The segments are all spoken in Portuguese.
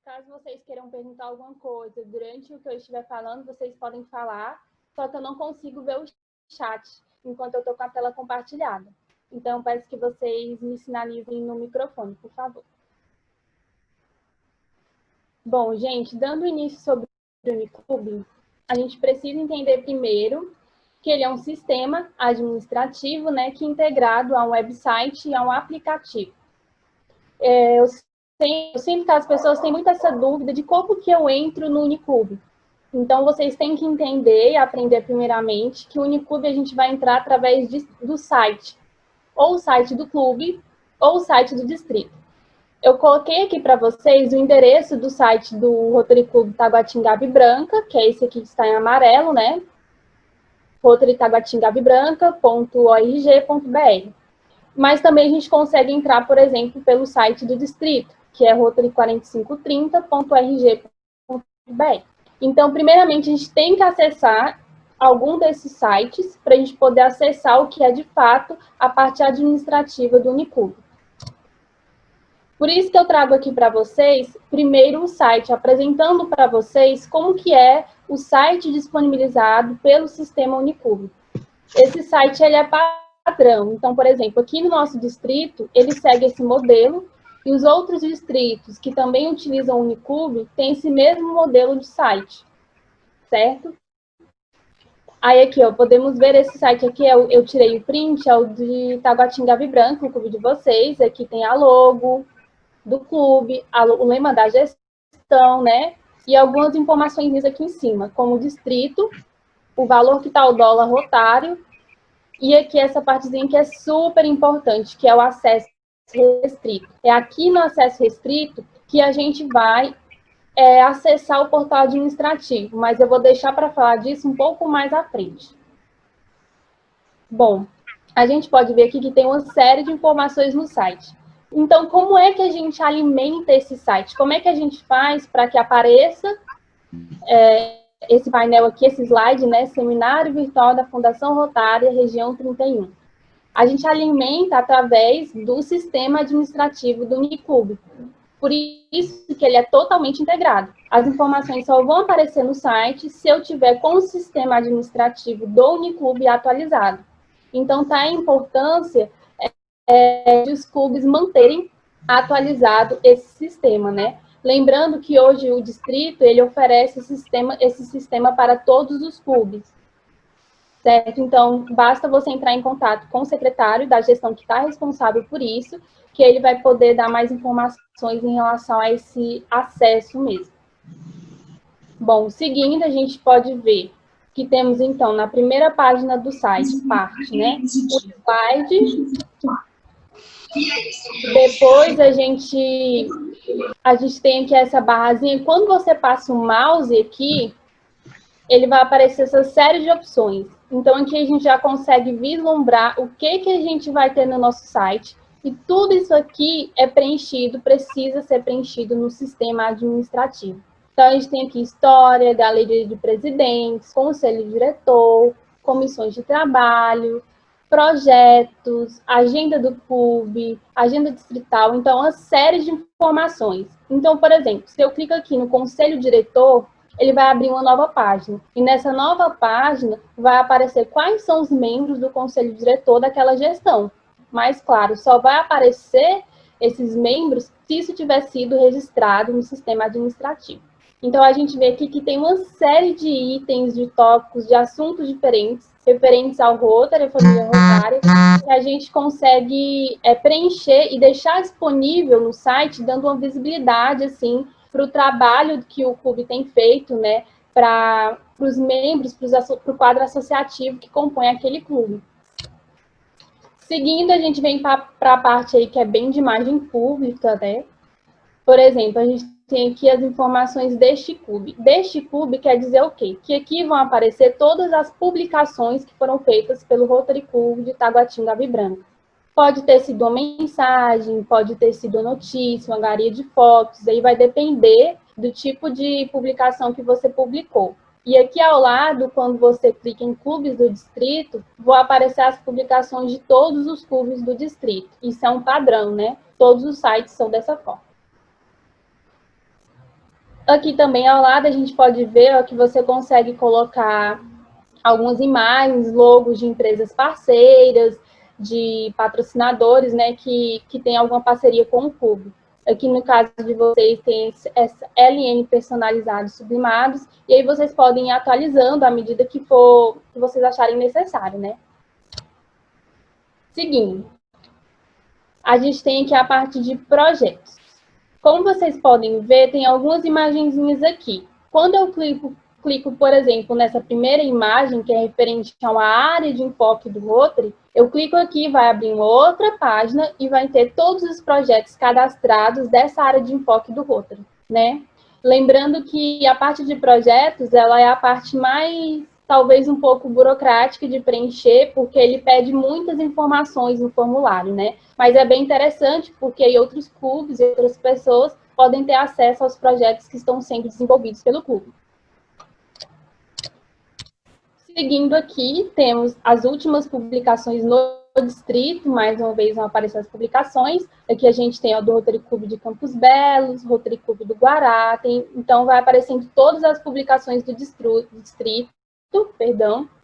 caso vocês queiram perguntar alguma coisa durante o que eu estiver falando, vocês podem falar, só que eu não consigo ver o chat enquanto eu estou com a tela compartilhada. Então, peço que vocês me sinalizem no microfone, por favor. Bom, gente, dando início sobre o Unicube, a gente precisa entender primeiro que ele é um sistema administrativo, né, que é integrado a um website e a um aplicativo. Eu sinto que as pessoas têm muito essa dúvida de como que eu entro no Unicube. Então, vocês têm que entender e aprender primeiramente que o Unicube a gente vai entrar através do site, ou o site do clube, ou o site do distrito. Eu coloquei aqui para vocês o endereço do site do Rotary Clube Taguatingabe Branca, que é esse aqui que está em amarelo, né? rotarytaguatingabebranca.org.br. Mas também a gente consegue entrar, por exemplo, pelo site do distrito, que é rotary4530.org.br. Então, primeiramente, a gente tem que acessar algum desses sites para a gente poder acessar o que é, de fato, a parte administrativa do Unicube. Por isso que eu trago aqui para vocês, primeiro o site, apresentando para vocês como que é o site disponibilizado pelo sistema Unicube. Esse site ele é padrão. Então, por exemplo, aqui no nosso distrito, ele segue esse modelo, e os outros distritos que também utilizam o Unicube têm esse mesmo modelo de site, certo? Aí aqui, ó, podemos ver esse site aqui, eu tirei o print, é o de Taguatingabe Branca, o clube de vocês. Aqui tem a logo do clube, o lema da gestão, né? E algumas informações aqui em cima, como o distrito, o valor que está o dólar rotário, e aqui essa partezinha que é super importante, que é o acesso restrito. É aqui no acesso restrito que a gente vai acessar o portal administrativo, mas eu vou deixar para falar disso um pouco mais à frente. Bom, a gente pode ver aqui que tem uma série de informações no site. Então, como é que a gente alimenta esse site? Como é que a gente faz para que apareça esse painel aqui, esse slide, né? Seminário Virtual da Fundação Rotária, Região 31. A gente alimenta através do sistema administrativo do Unicube. Por isso que ele é totalmente integrado. As informações só vão aparecer no site se eu tiver com o sistema administrativo do Unicube atualizado. Então, tá a importância de os clubes manterem atualizado esse sistema, né? Lembrando que hoje o distrito, ele oferece esse sistema para todos os clubes, certo? Então, basta você entrar em contato com o secretário da gestão que está responsável por isso, que ele vai poder dar mais informações em relação a esse acesso mesmo. Bom, seguindo, a gente pode ver que temos, então, na primeira página do site, parte, né? O slide. Depois a gente tem aqui essa barrazinha. Quando você passa o mouse aqui, ele vai aparecer essa série de opções. Então, aqui a gente já consegue vislumbrar o que a gente vai ter no nosso site. E tudo isso aqui é preenchido, precisa ser preenchido no sistema administrativo. Então, a gente tem aqui história, galeria de presidentes, conselho diretor, comissões de trabalho, projetos, agenda do clube, agenda distrital, então, uma série de informações. Então, por exemplo, se eu clico aqui no conselho diretor, ele vai abrir uma nova página. E nessa nova página vai aparecer quais são os membros do conselho diretor daquela gestão. Mas, claro, só vai aparecer esses membros se isso tiver sido registrado no sistema administrativo. Então, a gente vê aqui que tem uma série de itens, de tópicos, de assuntos diferentes, referentes ao Rotary, a família rotária, que a gente consegue preencher e deixar disponível no site, dando uma visibilidade, assim, para o trabalho que o clube tem feito, né, para os membros, para o quadro associativo que compõe aquele clube. Seguindo, a gente vem para a parte aí que é bem de imagem pública, né? Por exemplo, a gente tem aqui as informações deste clube. Deste clube quer dizer o quê? Que aqui vão aparecer todas as publicações que foram feitas pelo Rotary Clube de Taguatingabe Branca. Pode ter sido uma mensagem, pode ter sido uma notícia, uma galeria de fotos, aí vai depender do tipo de publicação que você publicou. E aqui ao lado, quando você clica em clubes do distrito, vão aparecer as publicações de todos os clubes do distrito. Isso é um padrão, né? Todos os sites são dessa forma. Aqui também ao lado a gente pode ver ó, que você consegue colocar algumas imagens, logos de empresas parceiras, de patrocinadores, né, que tem alguma parceria com o Cubo. Aqui no caso de vocês tem essa LN personalizados sublimados, e aí vocês podem ir atualizando à medida que vocês acharem necessário, né? Seguindo, a gente tem aqui a parte de projetos. Como vocês podem ver, tem algumas imagenzinhas aqui. Quando eu clico, por exemplo, nessa primeira imagem, que é referente a uma área de enfoque do Rotary, eu clico aqui, vai abrir uma outra página e vai ter todos os projetos cadastrados dessa área de enfoque do Rotary, né? Lembrando que a parte de projetos, ela é a parte mais, talvez, um pouco burocrática de preencher, porque ele pede muitas informações no formulário, né? Mas é bem interessante, porque aí outros clubes e outras pessoas podem ter acesso aos projetos que estão sendo desenvolvidos pelo clube. Seguindo aqui, temos as últimas publicações no distrito, mais uma vez vão aparecer as publicações. Aqui a gente tem o do Rotary Clube de Campos Belos, Rotary Clube do Guará, então vai aparecendo todas as publicações do distrito,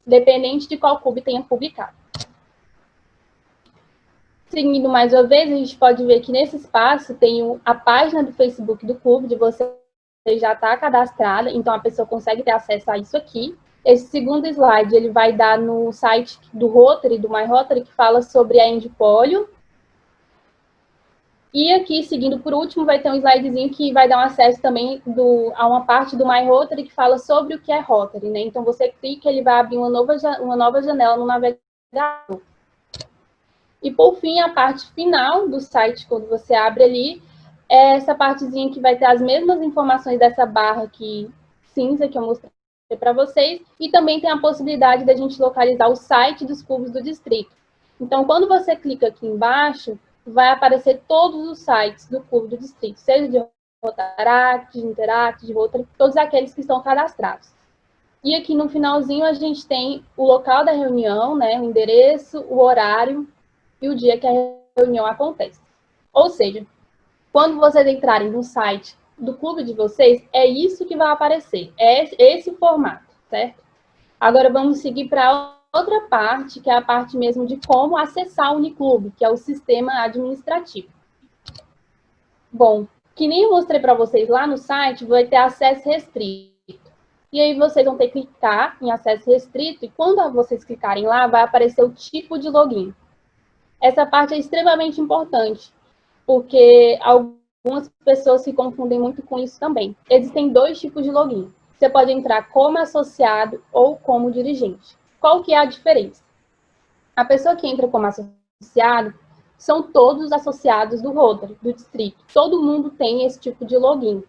dependente de qual clube tenha publicado. Seguindo mais uma vez, a gente pode ver que nesse espaço tem a página do Facebook do clube, de você já está cadastrada, então a pessoa consegue ter acesso a isso aqui. Esse segundo slide, ele vai dar no site do Rotary, do My Rotary, que fala sobre a Endpolio. E aqui, seguindo por último, vai ter um slidezinho que vai dar um acesso também a uma parte do My Rotary que fala sobre o que é Rotary, né? Então, você clica, ele vai abrir uma nova janela no navegador. E, por fim, a parte final do site, quando você abre ali, é essa partezinha que vai ter as mesmas informações dessa barra aqui cinza que eu mostrei para vocês, e também tem a possibilidade da gente localizar o site dos clubes do distrito. Então, quando você clica aqui embaixo, vai aparecer todos os sites do clube do distrito, seja de Rotaract, de Interact, de Rotary, todos aqueles que estão cadastrados. E aqui no finalzinho a gente tem o local da reunião, né, o endereço, o horário e o dia que a reunião acontece. Ou seja, quando vocês entrarem no site do clube de vocês, é isso que vai aparecer, é esse formato, certo? Agora vamos seguir para outra parte, que é a parte mesmo de como acessar o Uniclube, que é o sistema administrativo. Bom, que nem eu mostrei para vocês lá no site, vai ter acesso restrito. E aí vocês vão ter que clicar em acesso restrito, e quando vocês clicarem lá, vai aparecer o tipo de login. Essa parte é extremamente importante, porque algumas pessoas se confundem muito com isso também. Existem dois tipos de login. Você pode entrar como associado ou como dirigente. Qual que é a diferença? A pessoa que entra como associado são todos os associados do Rotary, do distrito. Todo mundo tem esse tipo de login.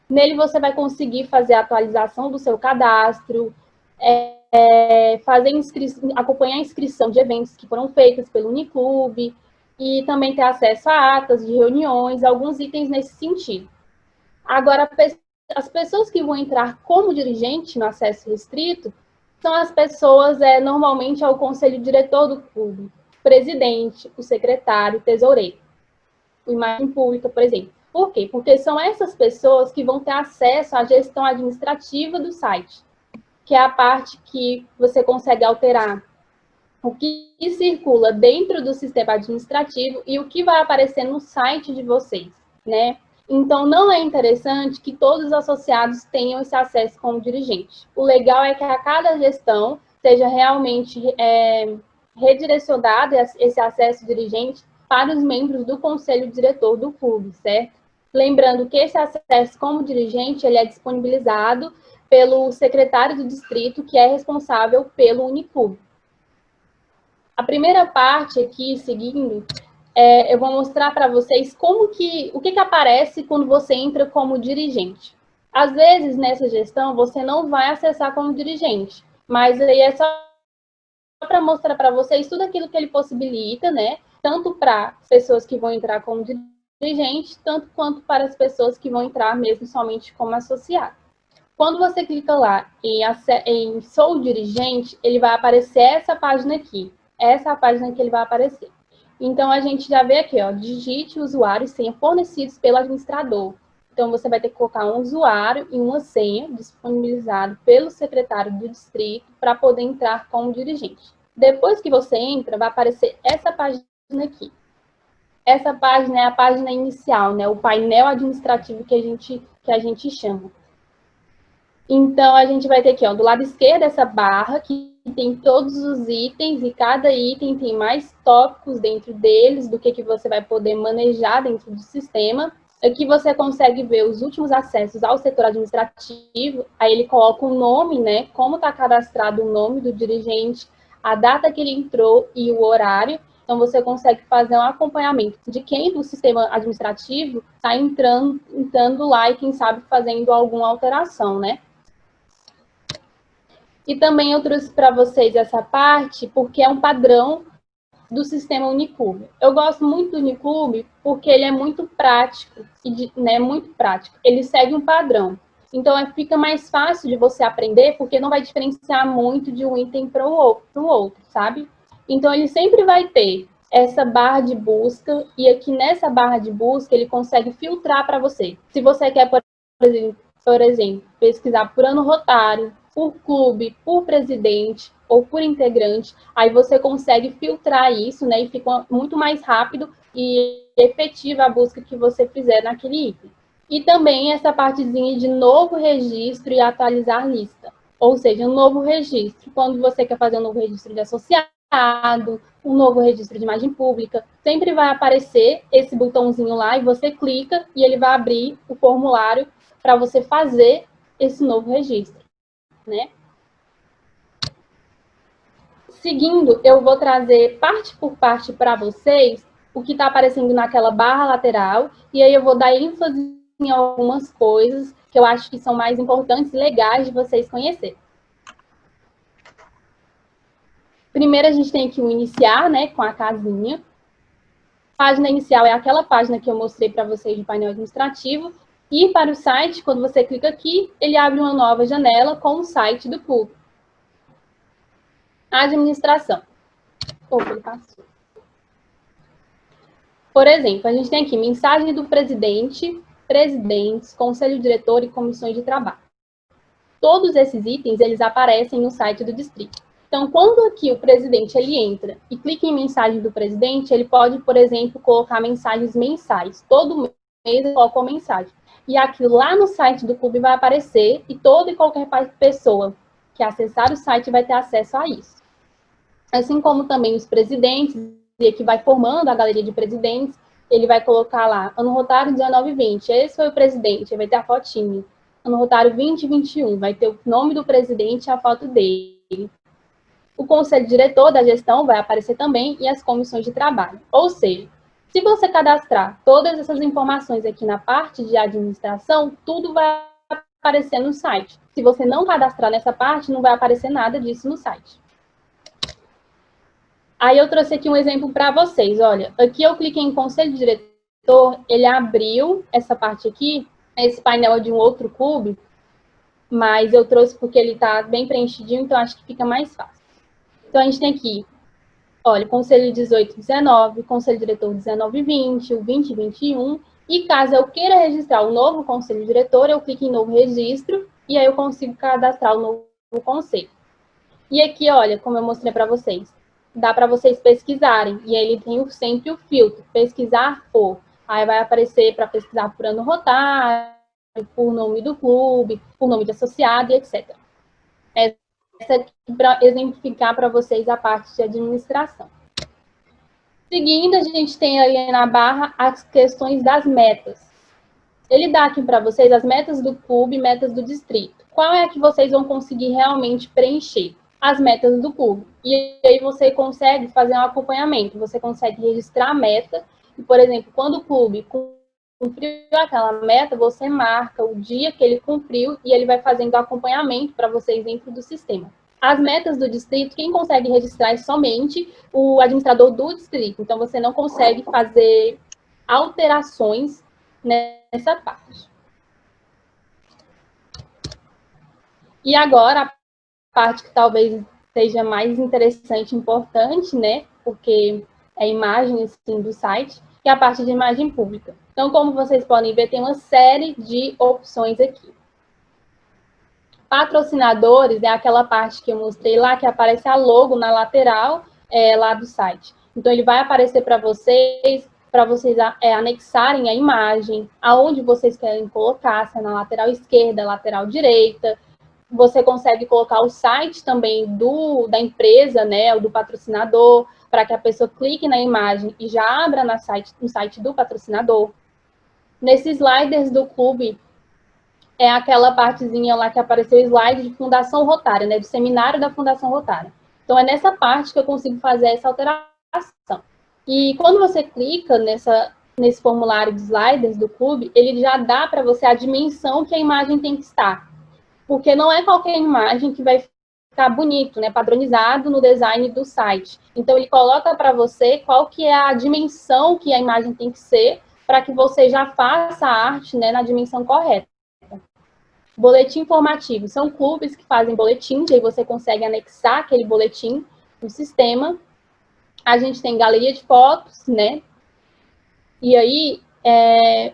Nele você vai conseguir fazer a atualização do seu cadastro, acompanhar a inscrição de eventos que foram feitas pelo Uniclube, e também ter acesso a atas de reuniões, alguns itens nesse sentido. Agora, as pessoas que vão entrar como dirigente no acesso restrito são as pessoas, normalmente, ao conselho diretor do clube, o presidente, o secretário, o tesoureiro, o imagem pública, por exemplo. Por quê? Porque são essas pessoas que vão ter acesso à gestão administrativa do site, que é a parte que você consegue alterar o que circula dentro do sistema administrativo e o que vai aparecer no site de vocês, né? Então, não é interessante que todos os associados tenham esse acesso como dirigente. O legal é que a cada gestão seja realmente redirecionado esse acesso dirigente para os membros do conselho diretor do clube, certo? Lembrando que esse acesso como dirigente, ele é disponibilizado pelo secretário do distrito, que é responsável pelo Uniclube. A primeira parte aqui, seguindo, eu vou mostrar para vocês o que aparece quando você entra como dirigente. Às vezes, nessa gestão, você não vai acessar como dirigente, mas aí é só para mostrar para vocês tudo aquilo que ele possibilita, né? Tanto para as pessoas que vão entrar como dirigente, tanto quanto para as pessoas que vão entrar mesmo somente como associado. Quando você clica lá em Sou Dirigente, ele vai aparecer essa página aqui. Essa é a página que ele vai aparecer. Então, a gente já vê aqui, ó, digite usuário e senha fornecidos pelo administrador. Então, você vai ter que colocar um usuário e uma senha disponibilizado pelo secretário do distrito para poder entrar como dirigente. Depois que você entra, vai aparecer essa página aqui. Essa página é a página inicial, né? O painel administrativo que a gente chama. Então, a gente vai ter aqui, ó, do lado esquerdo, essa barra que tem todos os itens e cada item tem mais tópicos dentro deles do que você vai poder manejar dentro do sistema. Aqui você consegue ver os últimos acessos ao setor administrativo, aí ele coloca o nome, né, como está cadastrado o nome do dirigente, a data que ele entrou e o horário. Então, você consegue fazer um acompanhamento de quem do sistema administrativo está entrando lá e, quem sabe, fazendo alguma alteração, né? E também eu trouxe para vocês essa parte porque é um padrão do sistema Unicube. Eu gosto muito do Unicube porque ele é muito prático, né, muito prático. Ele segue um padrão. Então, fica mais fácil de você aprender porque não vai diferenciar muito de um item para o outro, sabe? Então, ele sempre vai ter essa barra de busca e aqui nessa barra de busca ele consegue filtrar para você. Se você quer, por exemplo, pesquisar por ano rotário, por clube, por presidente ou por integrante, aí você consegue filtrar isso, né, e fica muito mais rápido e efetiva a busca que você fizer naquele item. E também essa partezinha de novo registro e atualizar lista, ou seja, um novo registro, quando você quer fazer um novo registro de associado, um novo registro de imagem pública, sempre vai aparecer esse botãozinho lá e você clica e ele vai abrir o formulário para você fazer esse novo registro, né? Seguindo, eu vou trazer parte por parte para vocês o que está aparecendo naquela barra lateral e aí eu vou dar ênfase em algumas coisas que eu acho que são mais importantes e legais de vocês conhecerem. Primeiro, a gente tem aqui o iniciar, né, com a casinha. A página inicial é aquela página que eu mostrei para vocês do painel administrativo. Ir para o site, quando você clica aqui, ele abre uma nova janela com o site do clube. Administração. Opa, ele passou. Por exemplo, a gente tem aqui mensagem do presidente, presidentes, conselho diretor e comissões de trabalho. Todos esses itens, eles aparecem no site do distrito. Então, quando aqui o presidente ele entra e clica em mensagem do presidente, ele pode, por exemplo, colocar mensagens mensais. Todo mês ele coloca uma mensagem. E aqui lá no site do clube vai aparecer e toda e qualquer pessoa que acessar o site vai ter acesso a isso. Assim como também os presidentes, e aqui vai formando a galeria de presidentes, ele vai colocar lá, ano rotário 19/20, esse foi o presidente, vai ter a fotinha. Ano rotário 20/21, vai ter o nome do presidente e a foto dele. O conselho diretor da gestão vai aparecer também e as comissões de trabalho. Ou seja, se você cadastrar todas essas informações aqui na parte de administração, tudo vai aparecer no site. Se você não cadastrar nessa parte, não vai aparecer nada disso no site. Aí eu trouxe aqui um exemplo para vocês. Olha, aqui eu cliquei em conselho diretor, ele abriu essa parte aqui, esse painel é de um outro clube, mas eu trouxe porque ele está bem preenchidinho, então acho que fica mais fácil. Então, a gente tem aqui, olha, conselho 18/19, conselho diretor 19/20, o 20/21, e caso eu queira registrar o novo conselho diretor, eu clico em novo registro, e aí eu consigo cadastrar o novo conselho. E aqui, olha, como eu mostrei para vocês, dá para vocês pesquisarem, e aí ele tem sempre o filtro, pesquisar por. Aí vai aparecer para pesquisar por ano rotário, por nome do clube, por nome de associado e etc. Essa aqui para exemplificar para vocês a parte de administração. Seguindo, a gente tem ali na barra as questões das metas. Ele dá aqui para vocês as metas do clube e metas do distrito. Qual é a que vocês vão conseguir realmente preencher? As metas do clube. E aí você consegue fazer um acompanhamento, você consegue registrar a meta. E, por exemplo, quando o clube cumpriu aquela meta, você marca o dia que ele cumpriu e ele vai fazendo acompanhamento para vocês dentro do sistema. As metas do distrito, quem consegue registrar é somente o administrador do distrito. Então, você não consegue fazer alterações nessa parte. E agora, a parte que talvez seja mais interessante e importante, né? Porque é a imagem assim, do site. que é a parte de imagem pública. Então, como vocês podem ver, tem uma série de opções aqui. Patrocinadores é aquela parte que eu mostrei lá, que aparece a logo na lateral lá do site. Então, ele vai aparecer para vocês anexarem a imagem, aonde vocês querem colocar, se é na lateral esquerda, lateral direita. Você consegue colocar o site também da empresa, né, ou do patrocinador, para que a pessoa clique na imagem e já abra no site do patrocinador. Nesses sliders do clube, é aquela partezinha lá que apareceu o slide de Fundação Rotária, né, do seminário da Fundação Rotária. Então, é nessa parte que eu consigo fazer essa alteração. E quando você clica nesse formulário de sliders do clube, ele já dá para você a dimensão que a imagem tem que estar. Porque não é qualquer imagem que vai ficar bonito, né, padronizado no design do site. Então, ele coloca para você qual que é a dimensão que a imagem tem que ser, para que você já faça a arte, né, na dimensão correta. Boletim informativo. São clubes que fazem boletins, e aí você consegue anexar aquele boletim no sistema. A gente tem galeria de fotos, né? E aí,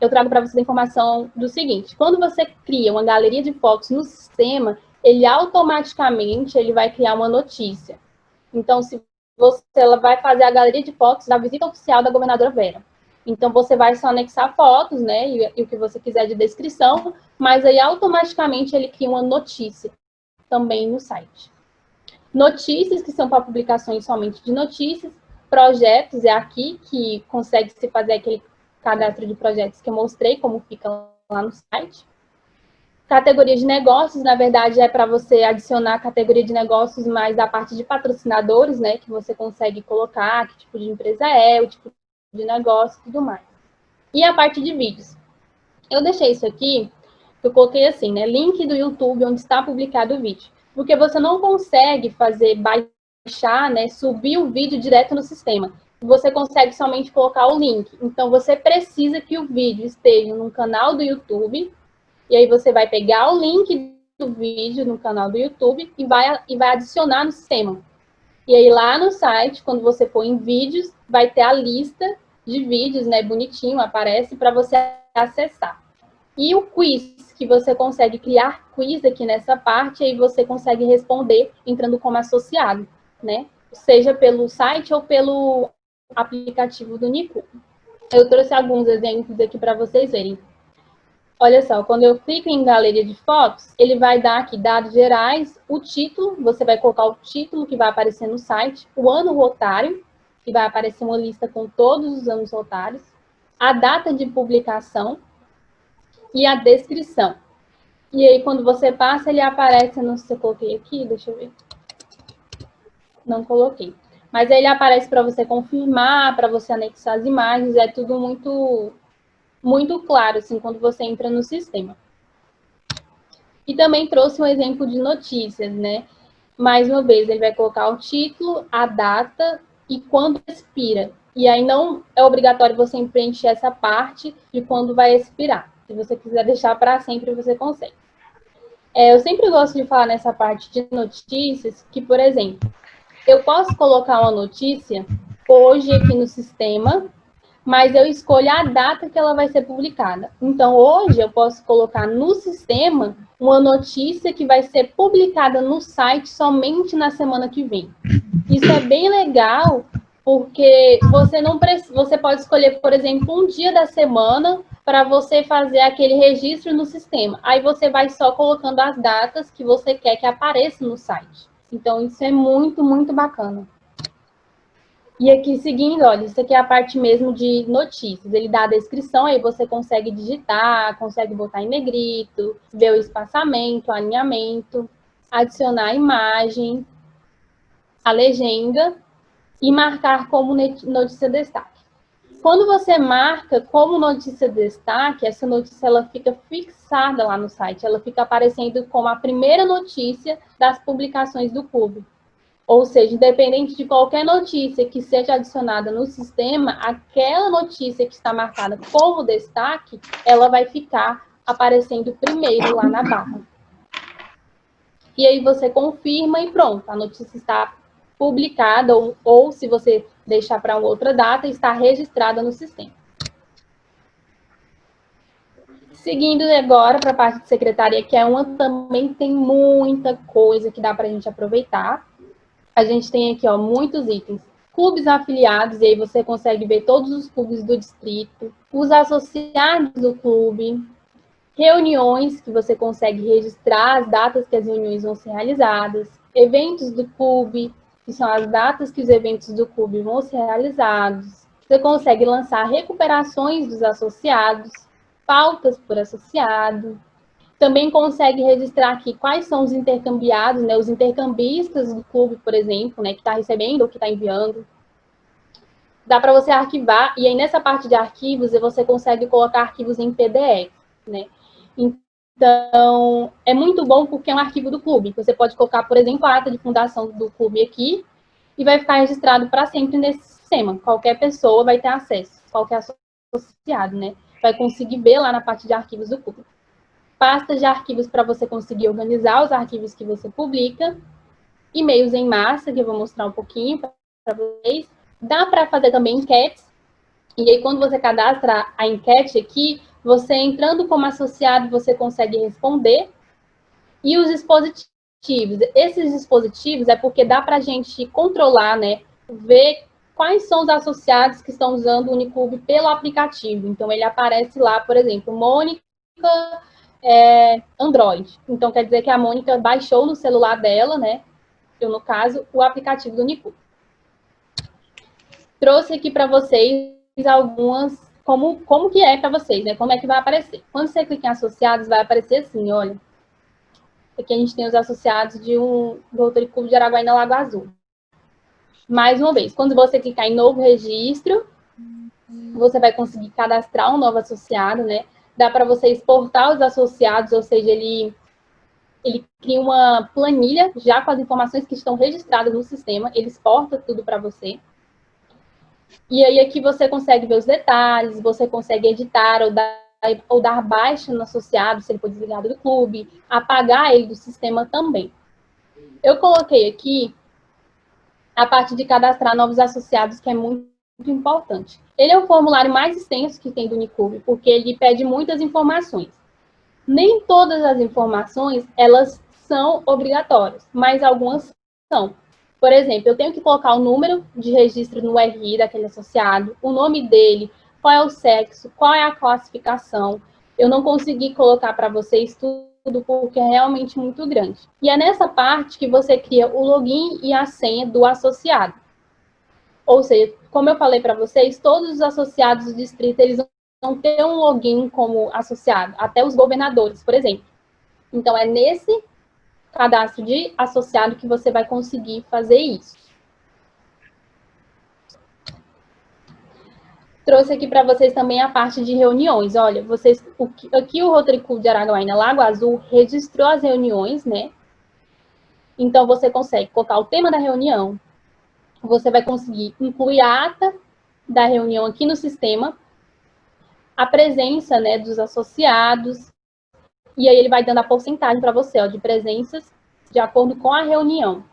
eu trago para vocês a informação do seguinte. Quando você cria uma galeria de fotos no sistema, ele automaticamente vai criar uma notícia. Então, se ela vai fazer a galeria de fotos da visita oficial da governadora Vera. Então, você vai só anexar fotos, né, e o que você quiser de descrição, mas aí automaticamente ele cria uma notícia também no site. Notícias, que são para publicações somente de notícias. Projetos, é aqui que consegue se fazer aquele cadastro de projetos que eu mostrei, como fica lá no site. Categoria de negócios, na verdade, é para você adicionar a categoria de negócios mais da parte de patrocinadores, né, que você consegue colocar, que tipo de empresa é, o tipo de negócio e tudo mais. E a parte de vídeos. Eu deixei isso aqui, eu coloquei assim, né, link do YouTube onde está publicado o vídeo. Porque você não consegue baixar, né, subir o vídeo direto no sistema. Você consegue somente colocar o link. Então, você precisa que o vídeo esteja no canal do YouTube, e aí você vai pegar o link do vídeo no canal do YouTube e vai adicionar no sistema. E aí, lá no site, quando você for em vídeos, vai ter a lista de vídeos, né, bonitinho, aparece para você acessar. E o quiz, que você consegue criar quiz aqui nessa parte, aí você consegue responder entrando como associado, né? Seja pelo site ou pelo aplicativo do Nicu. Eu trouxe alguns exemplos aqui para vocês verem. Olha só, quando eu clico em galeria de fotos, ele vai dar aqui dados gerais, o título, você vai colocar o título que vai aparecer no site, o ano rotário, que vai aparecer uma lista com todos os anos rotários, a data de publicação, e a descrição. E aí, quando você passa, ele aparece, não sei se eu coloquei aqui, deixa eu ver. Não coloquei. Mas aí ele aparece para você confirmar, para você anexar as imagens, é tudo muito, muito claro, assim, quando você entra no sistema. E também trouxe um exemplo de notícias, né? Mais uma vez, ele vai colocar o título, a data e quando expira. E aí não é obrigatório você preencher essa parte de quando vai expirar. Se você quiser deixar para sempre, você consegue. Eu sempre gosto de falar nessa parte de notícias que, por exemplo, eu posso colocar uma notícia hoje aqui no sistema, mas eu escolho a data que ela vai ser publicada. Então, hoje eu posso colocar no sistema uma notícia que vai ser publicada no site somente na semana que vem. Isso é bem legal, porque você pode escolher, por exemplo, um dia da semana para você fazer aquele registro no sistema. Aí você vai só colocando as datas que você quer que apareça no site. Então, isso é muito, muito bacana. E aqui, seguindo, olha, isso aqui é a parte mesmo de notícias. Ele dá a descrição, aí você consegue digitar, consegue botar em negrito, ver o espaçamento, o alinhamento, adicionar a imagem, a legenda e marcar como notícia destaque. Quando você marca como notícia destaque, essa notícia ela fica fixada lá no site, ela fica aparecendo como a primeira notícia das publicações do clube. Ou seja, independente de qualquer notícia que seja adicionada no sistema, aquela notícia que está marcada como destaque, ela vai ficar aparecendo primeiro lá na barra. E aí você confirma e pronto, a notícia está publicada, ou se você deixar para uma outra data, está registrada no sistema. Seguindo agora para a parte de secretaria, que é uma também tem muita coisa que dá para a gente aproveitar. A gente tem aqui, ó, muitos itens. Clubes afiliados, e aí você consegue ver todos os clubes do distrito. Os associados do clube. Reuniões, que você consegue registrar as datas que as reuniões vão ser realizadas. Eventos do clube, que são as datas que os eventos do clube vão ser realizados. Você consegue lançar recuperações dos associados, pautas por associado. Também consegue registrar aqui quais são os intercambiados, né, os intercambistas do clube, por exemplo, né, que está recebendo ou que está enviando. Dá para você arquivar, e aí nessa parte de arquivos, você consegue colocar arquivos em PDF, né? Então, é muito bom porque é um arquivo do clube. Você pode colocar, por exemplo, a ata de fundação do clube aqui, e vai ficar registrado para sempre nesse sistema. Qualquer pessoa vai ter acesso, qualquer associado, né? Vai conseguir ver lá na parte de arquivos do clube. Pastas de arquivos para você conseguir organizar os arquivos que você publica. E-mails em massa, que eu vou mostrar um pouquinho para vocês. Dá para fazer também enquetes. E aí, quando você cadastra a enquete aqui, você entrando como associado, você consegue responder. E os dispositivos. Esses dispositivos é porque dá para a gente controlar, né? Ver quais são os associados que estão usando o Uniclube pelo aplicativo. Então, ele aparece lá, por exemplo, Mônica Android. Então, quer dizer que a Mônica baixou no celular dela, né? Eu, no caso, o aplicativo do Uniclube. Trouxe aqui para vocês algumas, como que é para vocês, né? Como é que vai aparecer. Quando você clica em associados, vai aparecer assim, olha. Aqui a gente tem os associados do Rotary Clube de Araguaína Lago Azul. Mais uma vez, quando você clicar em novo registro, você vai conseguir cadastrar um novo associado, né? Dá para você exportar os associados, ou seja, ele cria uma planilha já com as informações que estão registradas no sistema, ele exporta tudo para você. E aí aqui você consegue ver os detalhes, você consegue editar ou dar baixa no associado, se ele for desligado do clube, apagar ele do sistema também. Eu coloquei aqui a parte de cadastrar novos associados, que é muito importante. Ele é o formulário mais extenso que tem do Uniclube, porque ele pede muitas informações. Nem todas as informações, elas são obrigatórias, mas algumas são. Por exemplo, eu tenho que colocar o número de registro no RI daquele associado, o nome dele, qual é o sexo, qual é a classificação. Eu não consegui colocar para vocês tudo porque é realmente muito grande. E é nessa parte que você cria o login e a senha do associado. Ou seja, como eu falei para vocês, todos os associados do distrito, eles vão ter um login como associado, até os governadores, por exemplo. Então, é nesse cadastro de associado que você vai conseguir fazer isso. Trouxe aqui para vocês também a parte de reuniões. Olha, aqui o Rotary Clube de Araguaína Lago Azul registrou as reuniões, né? Então, você consegue colocar o tema da reunião, você vai conseguir incluir a ata da reunião aqui no sistema, a presença, né, dos associados, e aí ele vai dando a porcentagem para você, ó, de presenças de acordo com a reunião.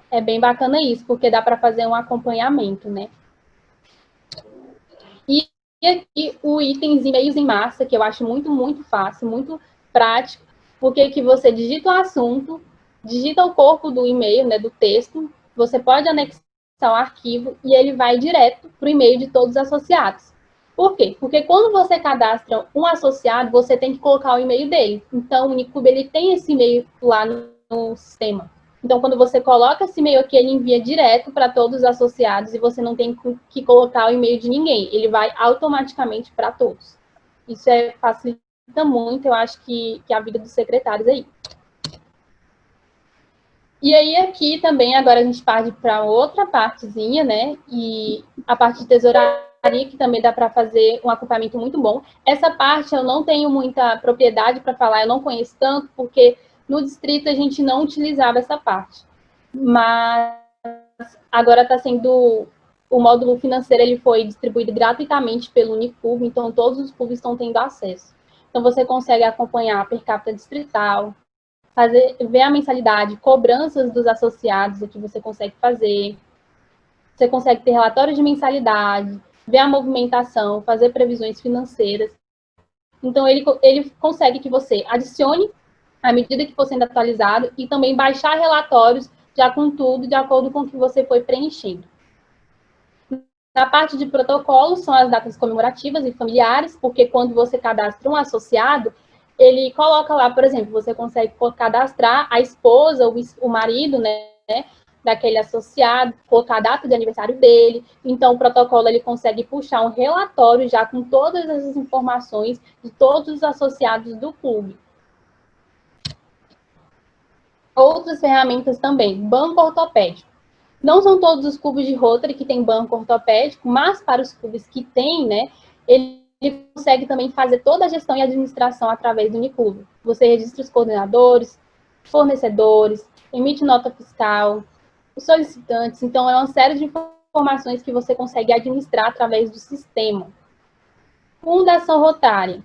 É bem bacana isso, porque dá para fazer um acompanhamento, né? E aqui o item e-mails em massa, que eu acho muito, muito fácil, muito prático, porque aqui você digita o assunto, digita o corpo do e-mail, né, do texto, você pode anexar o arquivo e ele vai direto para o e-mail de todos os associados. Por quê? Porque quando você cadastra um associado, você tem que colocar o e-mail dele. Então, o Uniclube, ele tem esse e-mail lá no sistema. Então, quando você coloca esse e-mail aqui, ele envia direto para todos os associados e você não tem que colocar o e-mail de ninguém. Ele vai automaticamente para todos. Isso facilita muito, eu acho, que a vida dos secretários aí. E aí, aqui também, agora a gente parte para outra partezinha, né? E a parte de tesouraria, que também dá para fazer um acompanhamento muito bom. Essa parte eu não tenho muita propriedade para falar, eu não conheço tanto, porque no distrito a gente não utilizava essa parte. Mas agora está sendo... O módulo financeiro ele foi distribuído gratuitamente pelo Uniclube, então todos os clubes estão tendo acesso. Então você consegue acompanhar a per capita distrital, ver a mensalidade, cobranças dos associados, o que você consegue fazer. Você consegue ter relatórios de mensalidade, ver a movimentação, fazer previsões financeiras. Então, ele consegue que você adicione à medida que for sendo atualizado e também baixar relatórios já com tudo de acordo com o que você foi preenchendo. Na parte de protocolo, são as datas comemorativas e familiares, porque quando você cadastra um associado, ele coloca lá, por exemplo, você consegue cadastrar a esposa, o marido, né, daquele associado, colocar a data de aniversário dele. Então, o protocolo ele consegue puxar um relatório já com todas essas informações de todos os associados do clube. Outras ferramentas também, banco ortopédico. Não são todos os clubes de Rotary que têm banco ortopédico, mas para os clubes que têm, né, ele consegue também fazer toda a gestão e administração através do Uniclube. Você registra os coordenadores, fornecedores, emite nota fiscal, os solicitantes. Então, é uma série de informações que você consegue administrar através do sistema. Fundação Rotária.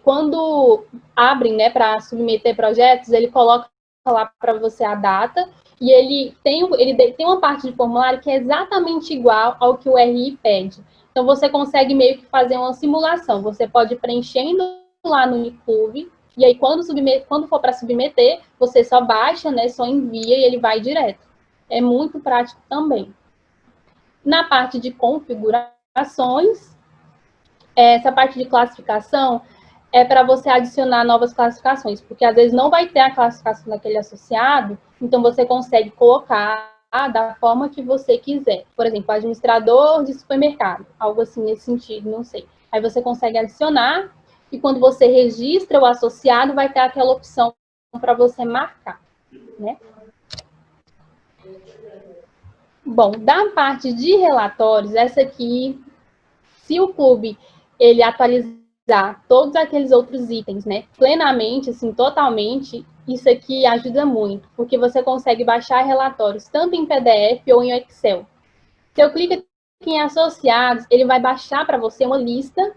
Quando abrem, né, para submeter projetos, ele coloca lá para você a data e ele tem uma parte de formulário que é exatamente igual ao que o RI pede. Então, você consegue meio que fazer uma simulação. Você pode ir preenchendo lá no Uniclube e aí, quando for para submeter, você só baixa, né, só envia e ele vai direto. É muito prático também. Na parte de configurações, essa parte de classificação é para você adicionar novas classificações, porque às vezes não vai ter a classificação daquele associado, então você consegue colocar da forma que você quiser. Por exemplo, administrador de supermercado, algo assim nesse sentido, não sei. Aí você consegue adicionar, e quando você registra o associado, vai ter aquela opção para você marcar, né? Bom, da parte de relatórios, essa aqui, se o clube ele atualizar todos aqueles outros itens, né, plenamente, assim, totalmente, isso aqui ajuda muito, porque você consegue baixar relatórios tanto em PDF ou em Excel. Se eu clico aqui em associados, ele vai baixar para você uma lista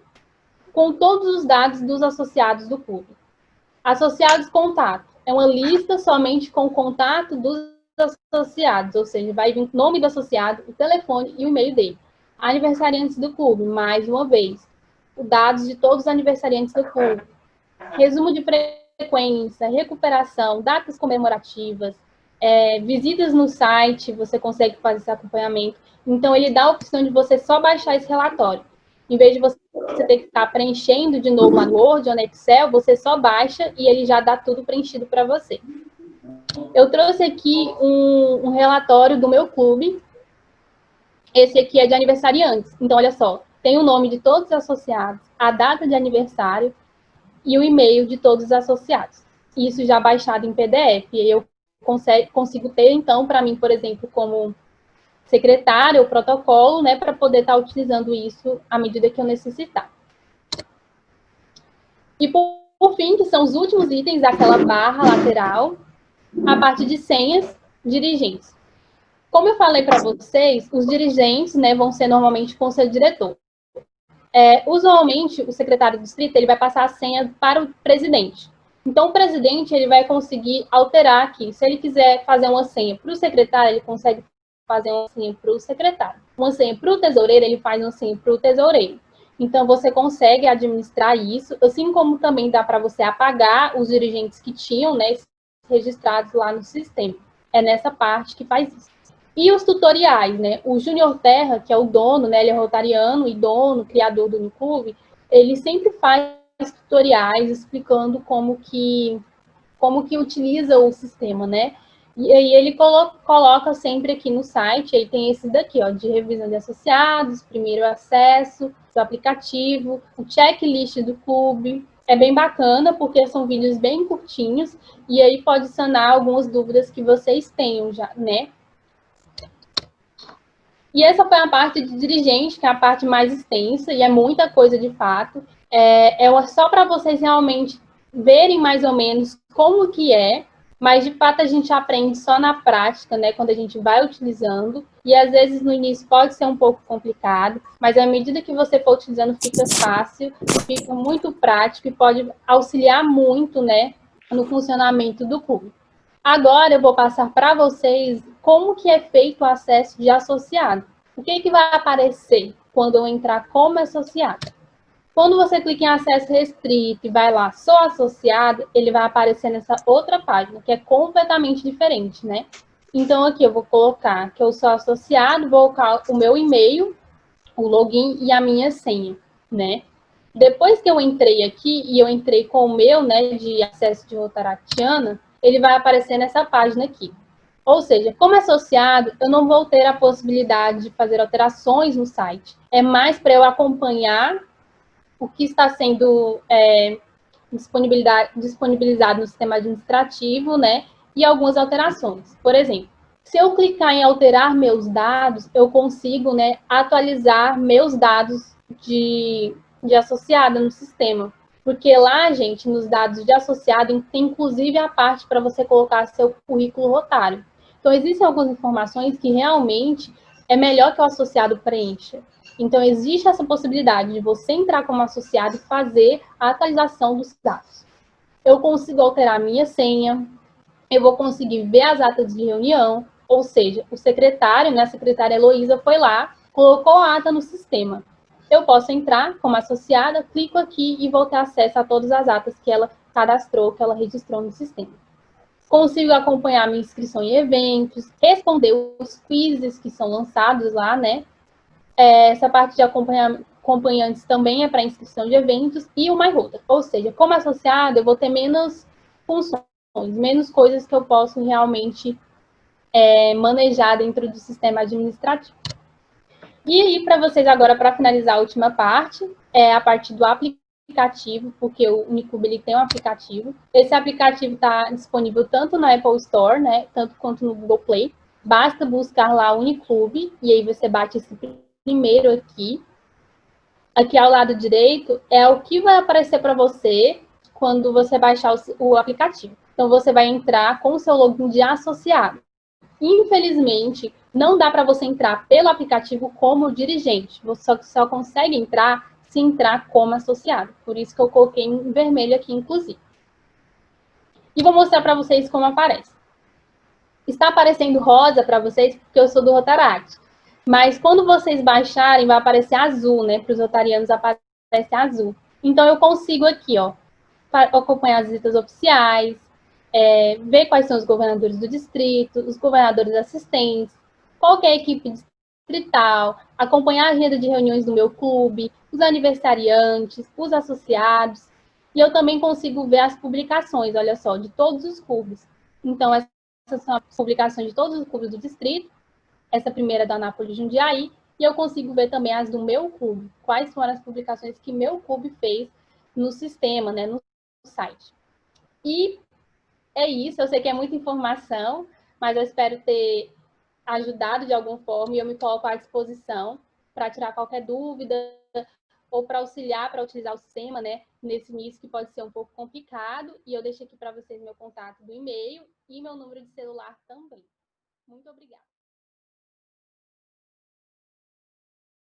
com todos os dados dos associados do clube. Associados contato. É uma lista somente com o contato dos associados, ou seja, vai vir o nome do associado, o telefone e o e-mail dele. Aniversariantes do clube, mais uma vez. Os dados de todos os aniversariantes do clube. Resumo de frequência, recuperação, datas comemorativas, visitas no site, você consegue fazer esse acompanhamento. Então, ele dá a opção de você só baixar esse relatório. Em vez de você ter que estar preenchendo de novo no Word ou no Excel, você só baixa e ele já dá tudo preenchido para você. Eu trouxe aqui um relatório do meu clube. Esse aqui é de aniversariantes. Então, olha só, tem o nome de todos os associados, a data de aniversário e o e-mail de todos os associados. Isso já baixado em PDF. E eu consigo ter, então, para mim, por exemplo, como secretária, o protocolo, né, para poder estar utilizando isso à medida que eu necessitar. E, por fim, que são os últimos itens daquela barra lateral, a parte de senhas, dirigentes. Como eu falei para vocês, os dirigentes, né, vão ser normalmente conselho diretor. Usualmente, o secretário do distrito ele vai passar a senha para o presidente. Então, o presidente ele vai conseguir alterar aqui. Se ele quiser fazer uma senha para o secretário, ele consegue fazer uma senha para o secretário. Uma senha para o tesoureiro, ele faz uma senha para o tesoureiro. Então, você consegue administrar isso, assim como também dá para você apagar os dirigentes que tinham, né, registrados lá no sistema. É nessa parte que faz isso. E os tutoriais, né? O Júnior Terra, que é o dono, né? Ele é rotariano e dono, criador do Uniclube, ele sempre faz tutoriais explicando como que utiliza o sistema, né? E aí ele coloca sempre aqui no site, aí tem esse daqui, ó, de revisão de associados, primeiro acesso, do aplicativo, o checklist do clube. É bem bacana, porque são vídeos bem curtinhos, e aí pode sanar algumas dúvidas que vocês tenham já, né? E essa foi a parte de dirigente, que é a parte mais extensa, e é muita coisa de fato. É só para vocês realmente verem mais ou menos como que é, mas de fato a gente aprende só na prática, né, quando a gente vai utilizando, e às vezes no início pode ser um pouco complicado, mas à medida que você for utilizando fica fácil, fica muito prático e pode auxiliar muito, né, no funcionamento do clube. Agora eu vou passar para vocês como que é feito o acesso de associado. O que vai aparecer quando eu entrar como associado? Quando você clica em acesso restrito e vai lá, sou associado, ele vai aparecer nessa outra página, que é completamente diferente, né? Então, aqui eu vou colocar que eu sou associado, vou colocar o meu e-mail, o login e a minha senha, né? Depois que eu entrei aqui, e eu entrei com o meu, né, de acesso de Rotaractiana, ele vai aparecer nessa página aqui. Ou seja, como associado, eu não vou ter a possibilidade de fazer alterações no site. É mais para eu acompanhar o que está sendo disponibilizado no sistema administrativo, né, e algumas alterações. Por exemplo, se eu clicar em alterar meus dados, eu consigo, né, atualizar meus dados de associada no sistema. Porque lá, gente, nos dados de associado, tem inclusive a parte para você colocar seu currículo rotário. Então, existem algumas informações que realmente é melhor que o associado preencha. Então, existe essa possibilidade de você entrar como associado e fazer a atualização dos dados. Eu consigo alterar a minha senha, eu vou conseguir ver as atas de reunião, ou seja, o secretário, né, a secretária Heloísa foi lá, colocou a ata no sistema. Eu posso entrar como associada, clico aqui e vou ter acesso a todas as atas que ela cadastrou, que ela registrou no sistema. Consigo acompanhar minha inscrição em eventos, responder os quizzes que são lançados lá, né? Essa parte de acompanhantes também é para inscrição de eventos e o MyRota. Ou seja, como associado, eu vou ter menos funções, menos coisas que eu posso realmente manejar dentro do sistema administrativo. E aí, para vocês agora, para finalizar a última parte, é a parte do aplicativo, porque o Unicube ele tem um aplicativo. Esse aplicativo está disponível tanto na Apple Store, né, tanto quanto no Google Play. Basta buscar lá Unicube, e aí você bate esse primeiro aqui. Aqui ao lado direito é o que vai aparecer para você quando você baixar o aplicativo. Então, você vai entrar com o seu login de associado. Infelizmente, não dá para você entrar pelo aplicativo como dirigente. Você só consegue entrar se entrar como associado. Por isso que eu coloquei em vermelho aqui, inclusive. E vou mostrar para vocês como aparece. Está aparecendo rosa para vocês porque eu sou do Rotaract. Mas quando vocês baixarem, vai aparecer azul, né? Para os rotarianos aparece azul. Então, eu consigo aqui, ó, acompanhar as visitas oficiais, ver quais são os governadores do distrito, os governadores assistentes, qual que é a equipe distrital, acompanhar a agenda de reuniões do meu clube, os aniversariantes, os associados. E eu também consigo ver as publicações, olha só, de todos os clubes. Então, essas são as publicações de todos os clubes do distrito, essa primeira da Anápolis Jundiaí, e eu consigo ver também as do meu clube, quais foram as publicações que meu clube fez no sistema, né, no site. E é isso, eu sei que é muita informação, mas eu espero ter ajudado de alguma forma e eu me coloco à disposição para tirar qualquer dúvida ou para auxiliar para utilizar o sistema, né, nesse início que pode ser um pouco complicado. E eu deixo aqui para vocês meu contato do e-mail e meu número de celular também. Muito obrigada.